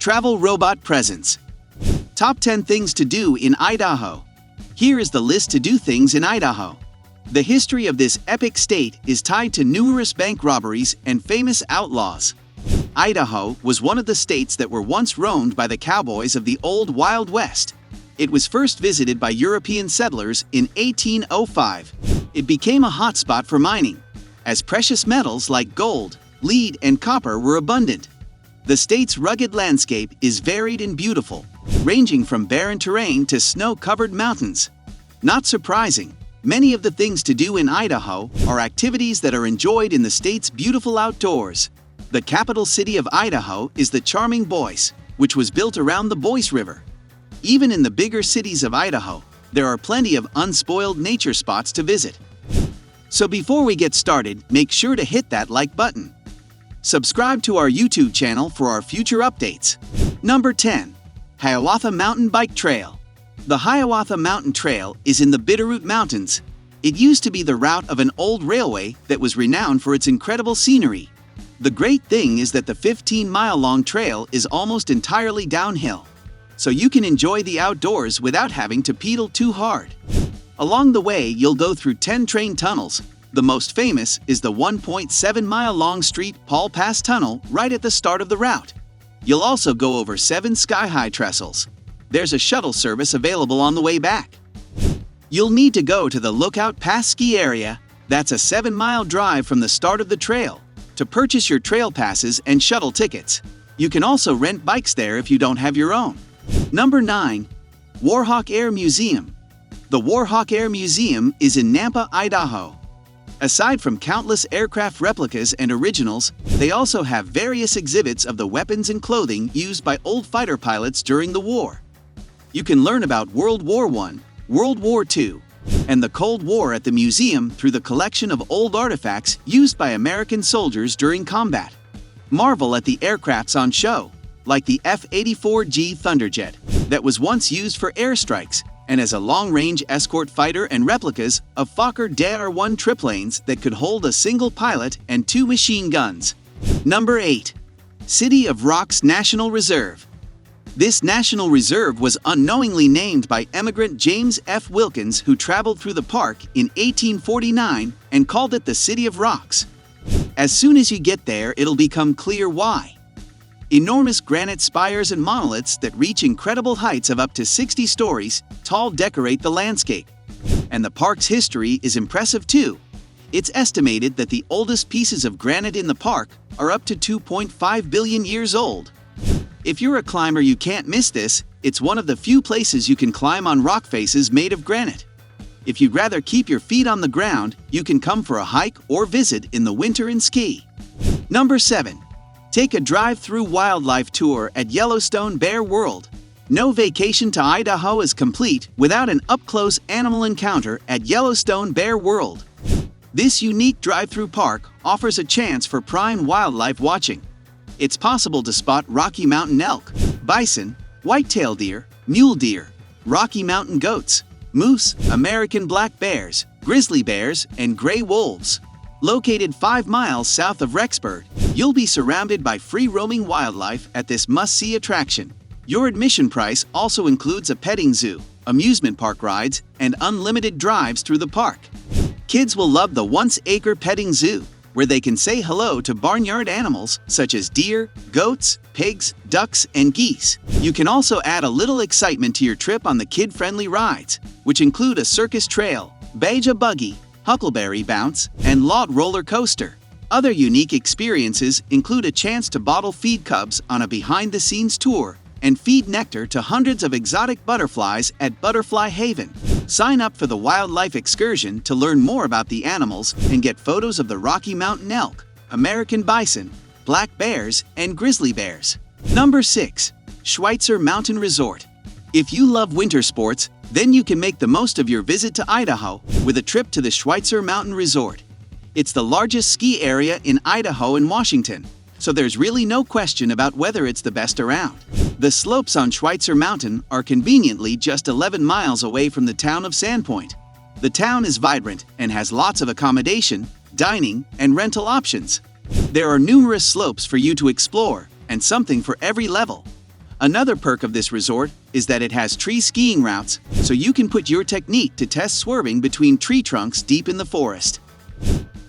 Travel Robot Presence. Top 10 Things to Do in Idaho. Here is the list to do things in Idaho. The history of this epic state is tied to numerous bank robberies and famous outlaws. Idaho was one of the states that were once roamed by the cowboys of the old Wild West. It was first visited by European settlers in 1805. It became a hotspot for mining, as precious metals like gold, lead, and copper were abundant. The state's rugged landscape is varied and beautiful, ranging from barren terrain to snow-covered mountains. Not surprising, many of the things to do in Idaho are activities that are enjoyed in the state's beautiful outdoors. The capital city of Idaho is the charming Boise, which was built around the Boise River. Even in the bigger cities of Idaho, there are plenty of unspoiled nature spots to visit. So before we get started, make sure to hit that like button. Subscribe to our YouTube channel for our future updates. Number 10. Hiawatha Mountain Bike Trail. The Hiawatha Mountain Trail is in the Bitterroot Mountains. It used to be the route of an old railway that was renowned for its incredible scenery. The great thing is that the 15-mile-long trail is almost entirely downhill, so you can enjoy the outdoors without having to pedal too hard. Along the way, you'll go through 10 train tunnels. The most famous is the 1.7-mile-long Street Paul Pass Tunnel right at the start of the route. You'll also go over 7 sky-high trestles. There's a shuttle service available on the way back. You'll need to go to the Lookout Pass ski area. That's a 7-mile drive from the start of the trail, to purchase your trail passes and shuttle tickets. You can also rent bikes there if you don't have your own. Number 9. Warhawk Air Museum. The Warhawk Air Museum is in Nampa, Idaho. Aside from countless aircraft replicas and originals, they also have various exhibits of the weapons and clothing used by old fighter pilots during the war. You can learn about World War I, World War II, and the Cold War at the museum through the collection of old artifacts used by American soldiers during combat. Marvel at the aircrafts on show, like the F-84G Thunderjet, that was once used for airstrikes, and as a long-range escort fighter, and replicas of Fokker DR-1 triplanes that could hold a single pilot and 2 machine guns. Number 8. City of Rocks National Reserve. This national reserve was unknowingly named by emigrant James F. Wilkins, who traveled through the park in 1849 and called it the City of Rocks. As soon as you get there, it'll become clear why. Enormous granite spires and monoliths that reach incredible heights of up to 60 stories tall decorate the landscape. And the park's history is impressive too. It's estimated that the oldest pieces of granite in the park are up to 2.5 billion years old. If you're a climber, you can't miss this. It's one of the few places you can climb on rock faces made of granite. If you'd rather keep your feet on the ground, you can come for a hike or visit in the winter and ski. Number 7. Take a drive-through wildlife tour at Yellowstone Bear World. No vacation to Idaho is complete without an up-close animal encounter at Yellowstone Bear World. This unique drive-through park offers a chance for prime wildlife watching. It's possible to spot Rocky Mountain elk, bison, white-tailed deer, mule deer, Rocky Mountain goats, moose, American black bears, grizzly bears, and gray wolves. Located 5 miles south of Rexburg, you'll be surrounded by free-roaming wildlife at this must-see attraction. Your admission price also includes a petting zoo, amusement park rides, and unlimited drives through the park. Kids will love the once-acre petting zoo, where they can say hello to barnyard animals such as deer, goats, pigs, ducks, and geese. You can also add a little excitement to your trip on the kid-friendly rides, which include a circus trail, beige buggy, huckleberry bounce, and log roller coaster. Other unique experiences include a chance to bottle feed cubs on a behind-the-scenes tour and feed nectar to hundreds of exotic butterflies at Butterfly Haven. Sign up for the wildlife excursion to learn more about the animals and get photos of the Rocky Mountain elk, American bison, black bears, and grizzly bears. Number 6. Schweitzer Mountain Resort. If you love winter sports, then you can make the most of your visit to Idaho with a trip to the Schweitzer Mountain Resort. It's the largest ski area in Idaho and Washington, so there's really no question about whether it's the best around. The slopes on Schweitzer Mountain are conveniently just 11 miles away from the town of Sandpoint. The town is vibrant and has lots of accommodation, dining, and rental options. There are numerous slopes for you to explore, and something for every level. Another perk of this resort is that it has tree skiing routes, so you can put your technique to test swerving between tree trunks deep in the forest.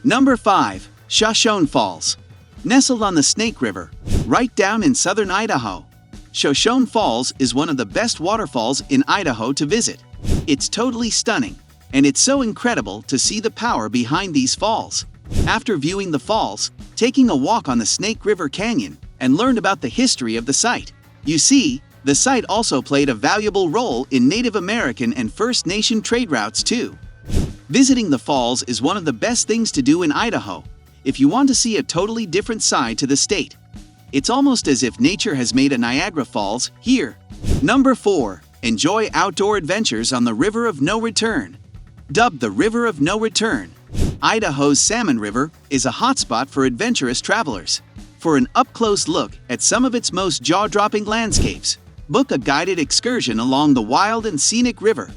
Number 5. Shoshone Falls. Nestled on the Snake River, right down in southern Idaho, Shoshone Falls is one of the best waterfalls in Idaho to visit. It's totally stunning, and it's so incredible to see the power behind these falls. After viewing the falls, taking a walk on the Snake River Canyon, and learned about the history of the site. You see, the site also played a valuable role in Native American and First Nation trade routes too. Visiting the falls is one of the best things to do in Idaho if you want to see a totally different side to the state. It's almost as if nature has made a Niagara Falls here. Number 4. Enjoy outdoor adventures on the River of No Return. Dubbed the River of No Return, Idaho's Salmon River is a hotspot for adventurous travelers. For an up-close look at some of its most jaw-dropping landscapes, book a guided excursion along the wild and scenic river.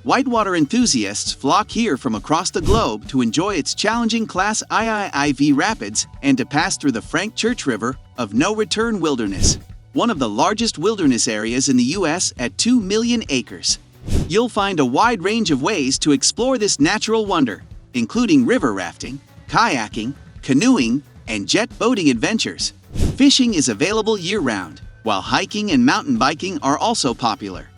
Whitewater enthusiasts flock here from across the globe to enjoy its challenging Class IIIV rapids and to pass through the Frank Church River of No Return Wilderness, one of the largest wilderness areas in the U.S. at 2 million acres. You'll find a wide range of ways to explore this natural wonder, including river rafting, kayaking, canoeing, and jet boating adventures. Fishing is available year-round, while hiking and mountain biking are also popular.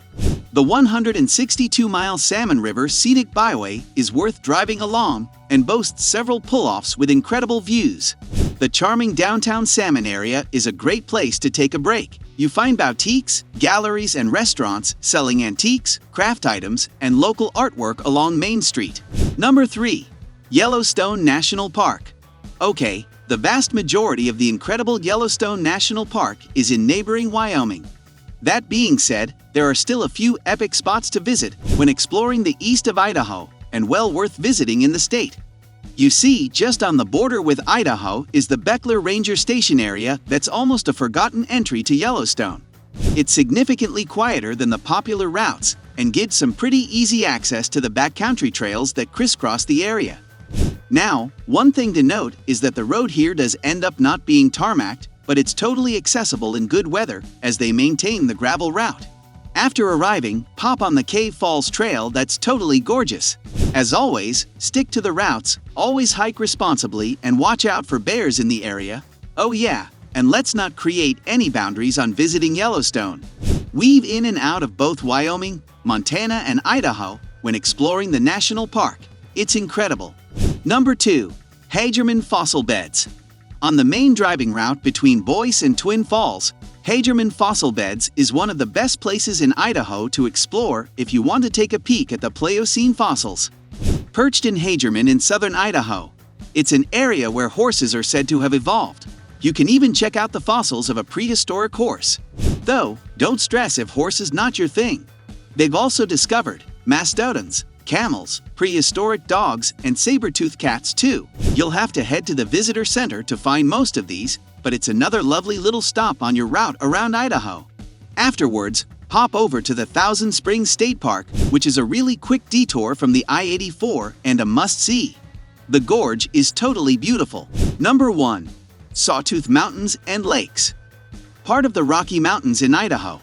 The 162-mile Salmon River Scenic Byway is worth driving along and boasts several pull-offs with incredible views. The charming downtown Salmon area is a great place to take a break. You find boutiques, galleries, and restaurants selling antiques, craft items, and local artwork along Main Street. Number 3. Yellowstone National Park. Okay, the vast majority of the incredible Yellowstone National Park is in neighboring Wyoming. That being said, there are still a few epic spots to visit when exploring the east of Idaho, and well worth visiting in the state. You see, just on the border with Idaho is the Beckler Ranger Station area that's almost a forgotten entry to Yellowstone. It's significantly quieter than the popular routes and gives some pretty easy access to the backcountry trails that crisscross the area. Now, one thing to note is that the road here does end up not being tarmacked, but it's totally accessible in good weather as they maintain the gravel route. After arriving, pop on the Cave Falls Trail that's totally gorgeous. As always, stick to the routes, always hike responsibly, and watch out for bears in the area. Oh yeah, and let's not create any boundaries on visiting Yellowstone. Weave in and out of both Wyoming, Montana, and Idaho when exploring the national park. It's incredible. Number 2. Hagerman Fossil Beds. On the main driving route between Boise and Twin Falls, Hagerman Fossil Beds is one of the best places in Idaho to explore if you want to take a peek at the Pliocene fossils. Perched in Hagerman in southern Idaho, it's an area where horses are said to have evolved. You can even check out the fossils of a prehistoric horse. Though, don't stress if horse is not your thing. They've also discovered mastodons, camels, prehistoric dogs, and saber-toothed cats too. You'll have to head to the visitor center to find most of these, but it's another lovely little stop on your route around Idaho. Afterwards, hop over to the Thousand Springs State Park, which is a really quick detour from the I-84 and a must-see. The gorge is totally beautiful. Number 1. Sawtooth Mountains and Lakes. Part of the Rocky Mountains in Idaho,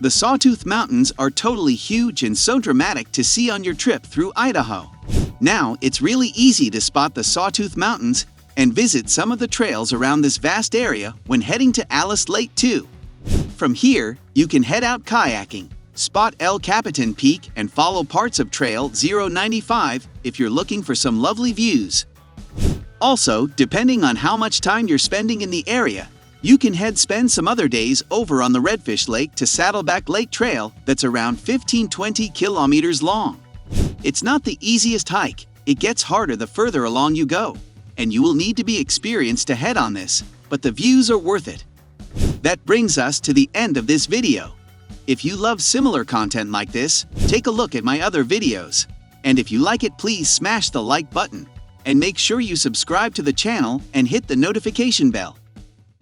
the Sawtooth Mountains are totally huge and so dramatic to see on your trip through Idaho. Now, it's really easy to spot the Sawtooth Mountains and visit some of the trails around this vast area when heading to Alice Lake too. From here, you can head out kayaking, spot El Capitan Peak, and follow parts of Trail 095 if you're looking for some lovely views. Also, depending on how much time you're spending in the area, you can spend some other days over on the Redfish Lake to Saddleback Lake Trail that's around 15-20 kilometers long. It's not the easiest hike. It gets harder the further along you go, and you will need to be experienced to head on this, but the views are worth it. That brings us to the end of this video. If you love similar content like this, take a look at my other videos. And if you like it, please smash the like button, and make sure you subscribe to the channel and hit the notification bell.